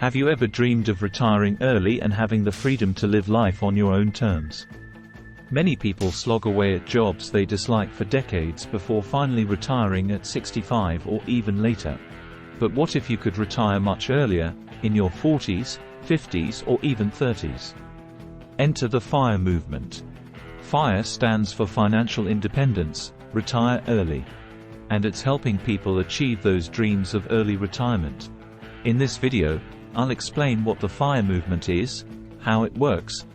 Have you ever dreamed of retiring early and having the freedom to live life on your own terms? Many people slog away at jobs they dislike for decades before finally retiring at 65 or even later. But what if you could retire much earlier, in your 40s, 50s or even 30s? Enter the FIRE movement. FIRE stands for Financial Independence, Retire Early. And it's helping people achieve those dreams of early retirement. In this video, I'll explain what the FIRE movement is, how it works,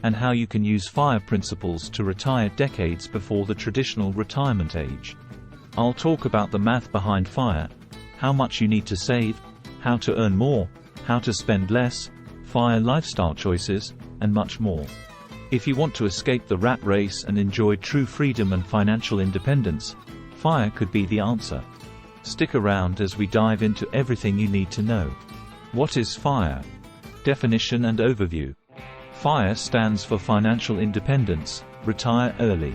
and how you can use FIRE principles to retire decades before the traditional retirement age. I'll talk about the math behind FIRE, how much you need to save, how to earn more, how to spend less, FIRE lifestyle choices, and much more. If you want to escape the rat race and enjoy true freedom and financial independence, FIRE could be the answer. Stick around as we dive into everything you need to know. What is FIRE? Definition and overview. FIRE stands for Financial Independence, Retire Early.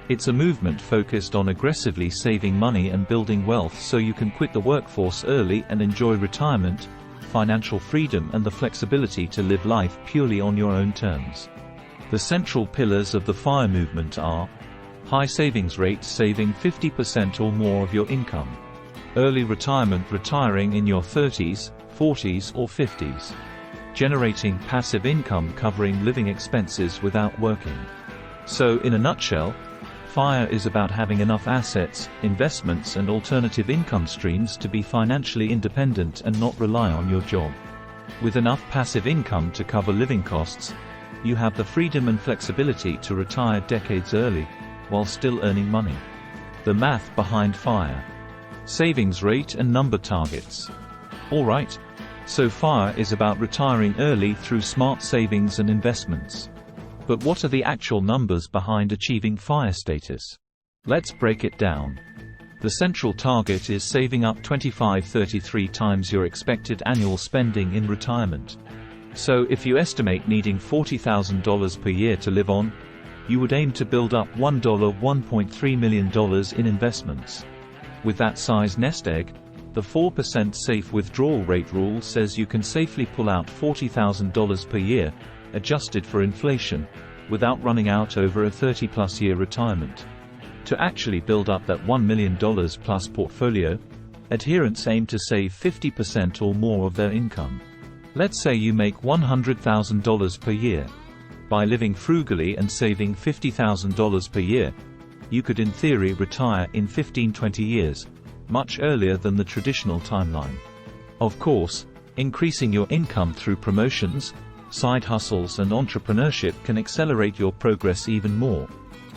It's a movement focused on aggressively saving money and building wealth so you can quit the workforce early and enjoy retirement, financial freedom and the flexibility to live life purely on your own terms. The central pillars of the FIRE movement are: high savings rate, saving 50% or more of your income; early retirement, retiring in your 30s, 40s or 50s; generating passive income, covering living expenses without working. So in a nutshell, FIRE is about having enough assets, investments and alternative income streams to be financially independent and not rely on your job. With enough passive income to cover living costs, you have the freedom and flexibility to retire decades early, while still earning money. The math behind FIRE. Savings rate and number targets. Alright, so FIRE is about retiring early through smart savings and investments. But what are the actual numbers behind achieving FIRE status? Let's break it down. The central target is saving up 25-33 times your expected annual spending in retirement. So if you estimate needing $40,000 per year to live on, you would aim to build up $1.3 million in investments. With that size nest egg, the 4% safe withdrawal rate rule says you can safely pull out $40,000 per year, adjusted for inflation, without running out over a 30-plus year retirement. To actually build up that $1 million plus portfolio, adherents aim to save 50% or more of their income. Let's say you make $100,000 per year. By living frugally and saving $50,000 per year, you could in theory retire in 15-20 years, much earlier than the traditional timeline. Of course, increasing your income through promotions, side hustles and entrepreneurship can accelerate your progress even more.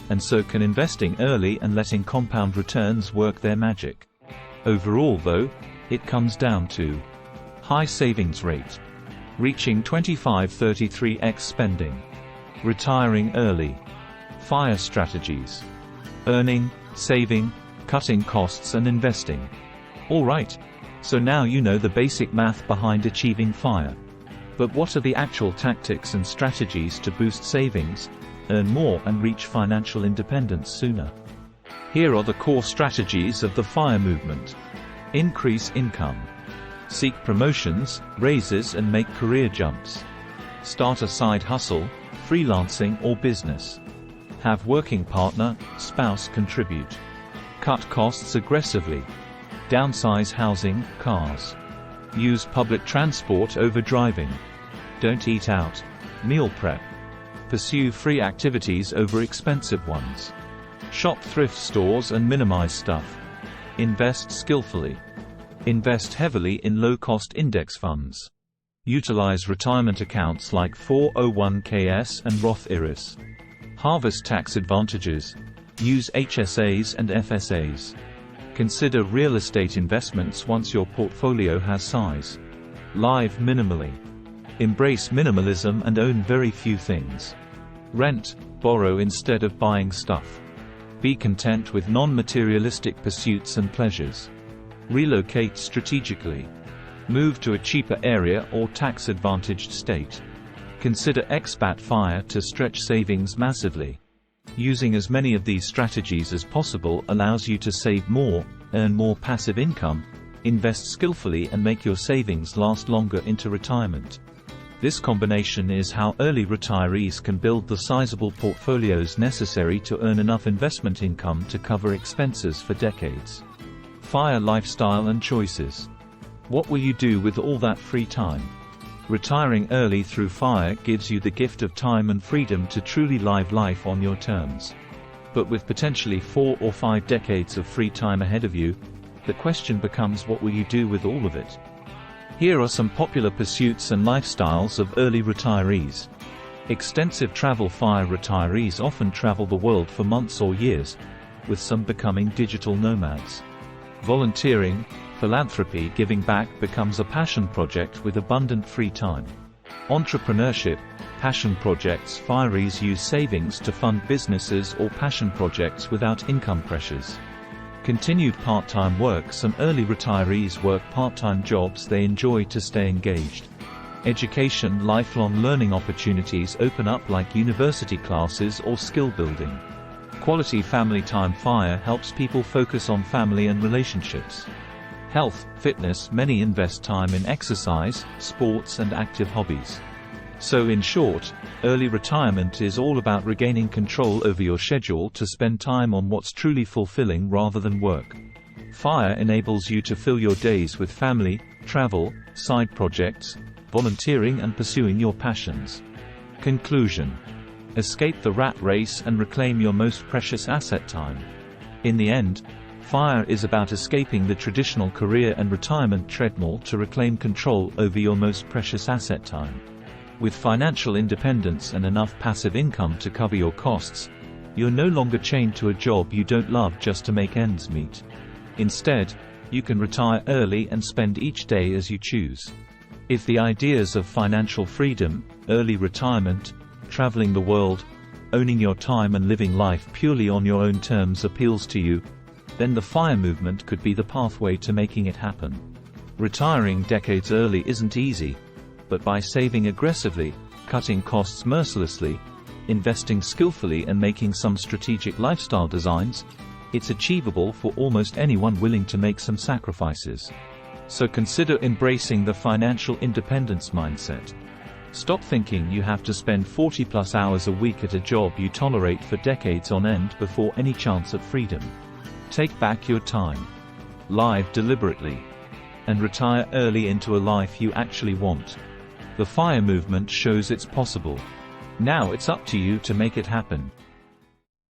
And so can investing early and letting compound returns work their magic. Overall though, it comes down to high savings rate, reaching 25-33x spending, retiring early, FIRE strategies, earning, saving, cutting costs and investing. Alright, so now you know the basic math behind achieving FIRE. But what are the actual tactics and strategies to boost savings, earn more and reach financial independence sooner? Here are the core strategies of the FIRE movement. Increase income. Seek promotions, raises and make career jumps. Start a side hustle, freelancing or business. Have working partner, spouse contribute. Cut costs aggressively. Downsize housing, cars. Use public transport over driving. Don't eat out. Meal prep. Pursue free activities over expensive ones. Shop thrift stores and minimize stuff. Invest skillfully. Invest heavily in low-cost index funds. Utilize retirement accounts like 401ks and Roth IRAs. Harvest tax advantages. Use HSAs and FSAs. Consider real estate investments once your portfolio has size. Live minimally. Embrace minimalism and own very few things. Rent, borrow instead of buying stuff. Be content with non-materialistic pursuits and pleasures. Relocate strategically. Move to a cheaper area or tax-advantaged state. Consider expat FIRE to stretch savings massively. Using as many of these strategies as possible allows you to save more, earn more passive income, invest skillfully and make your savings last longer into retirement. This combination is how early retirees can build the sizable portfolios necessary to earn enough investment income to cover expenses for decades. FIRE lifestyle and choices. What will you do with all that free time? Retiring early through FIRE gives you the gift of time and freedom to truly live life on your terms. But with potentially 4 or 5 decades of free time ahead of you, the question becomes, what will you do with all of it? Here are some popular pursuits and lifestyles of early retirees. Extensive travel. FIRE retirees often travel the world for months or years, with some becoming digital nomads. Volunteering, philanthropy. Giving back becomes a passion project with abundant free time. Entrepreneurship, passion projects. FIREes use savings to fund businesses or passion projects without income pressures. Continued part-time work. Some early retirees work part-time jobs they enjoy to stay engaged. Education. Lifelong learning opportunities open up, like university classes or skill building. Quality family time. FIRE helps people focus on family and relationships. Health, fitness. Many invest time in exercise, sports and active hobbies. So in short, early retirement is all about regaining control over your schedule to spend time on what's truly fulfilling rather than work. FIRE enables you to fill your days with family, travel, side projects, volunteering and pursuing your passions. Conclusion. Escape the rat race and reclaim your most precious asset, time. In the end, FIRE is about escaping the traditional career and retirement treadmill to reclaim control over your most precious asset, time. With financial independence and enough passive income to cover your costs, you're no longer chained to a job you don't love just to make ends meet. Instead, you can retire early and spend each day as you choose. If the ideas of financial freedom, early retirement, traveling the world, owning your time and living life purely on your own terms appeals to you, then the FIRE movement could be the pathway to making it happen. Retiring decades early isn't easy, but by saving aggressively, cutting costs mercilessly, investing skillfully and making some strategic lifestyle designs, it's achievable for almost anyone willing to make some sacrifices. So consider embracing the financial independence mindset. Stop thinking you have to spend 40+ hours a week at a job you tolerate for decades on end before any chance at freedom. Take back your time. Live deliberately. And retire early into a life you actually want. The FIRE movement shows it's possible. Now it's up to you to make it happen.